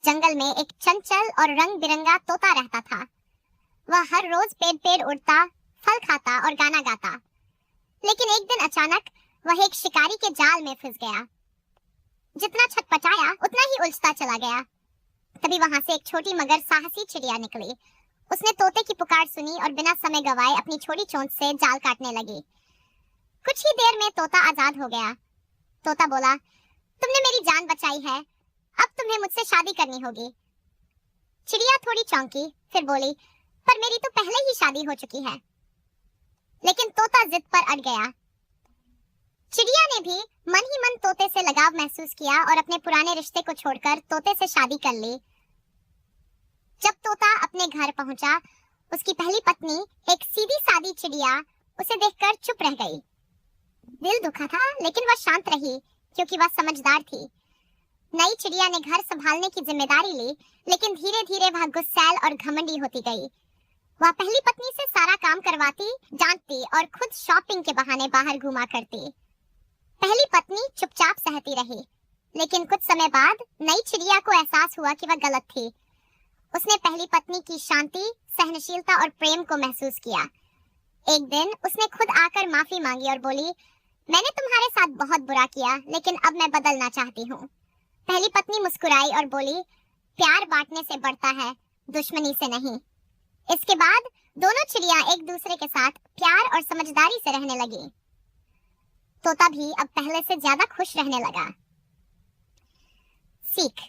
जंगल में एक चंचल और रंग बिरंगा तोता रहता था। वह हर रोज पेड़ पेड़ उड़ता, फल खाता और गाना गाता। लेकिन एक दिन अचानक वह एक शिकारी के जाल में फंस गया। जितना छटपटाया उतना ही उलझता चला गया। तभी वहां से एक छोटी मगर साहसी चिड़िया निकली। उसने तोते की पुकार सुनी और बिना समय गवाए अपनी छोटी चोंच से जाल काटने लगी। कुछ ही देर में तोता आजाद हो गया। तोता बोला, तुमने मेरी जान बचाई है, अब तुम्हें मुझसे शादी करनी होगी। चिड़िया थोड़ी चौंकी, फिर बोली, पर मेरी तो पहले ही शादी हो चुकी है। लेकिन तोता जिद पर अड़ गया। चिड़िया ने भी मन ही मन तोते से लगाव महसूस किया और अपने पुराने रिश्ते को छोड़कर तोते से शादी कर ली। जब तोता अपने घर पहुंचा, उसकी पहली पत्नी, एक सीधी सादी चिड़िया, उसे देखकर चुप रह गई। दिल दुखा था, लेकिन वह शांत रही क्योंकि वह समझदार थी। नई चिड़िया ने घर संभालने की जिम्मेदारी ली, लेकिन धीरे धीरे वह गुस्सैल और घमंडी होती गई। वह पहली पत्नी से सारा काम करवाती, डांटती और खुद शॉपिंग के बहाने बाहर घुमा करती। पहली पत्नी चुपचाप सहती रही, लेकिन कुछ समय बाद नई चिड़िया को एहसास हुआ कि वह गलत थी। उसने पहली पत्नी की शांति, सहनशीलता और प्रेम को महसूस किया। एक दिन उसने खुद आकर माफी मांगी और बोली, मैंने तुम्हारे साथ बहुत बुरा किया, लेकिन अब मैं बदलना चाहती हूँ। पहली पत्नी मुस्कुराई और बोली, प्यार बांटने से बढ़ता है, दुश्मनी से नहीं। इसके बाद दोनों चिड़िया एक दूसरे के साथ प्यार और समझदारी से रहने लगी। तोता भी अब पहले से ज्यादा खुश रहने लगा। सीख: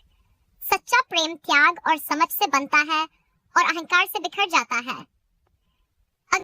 सच्चा प्रेम त्याग और समझ से बनता है और अहंकार से बिखर जाता है।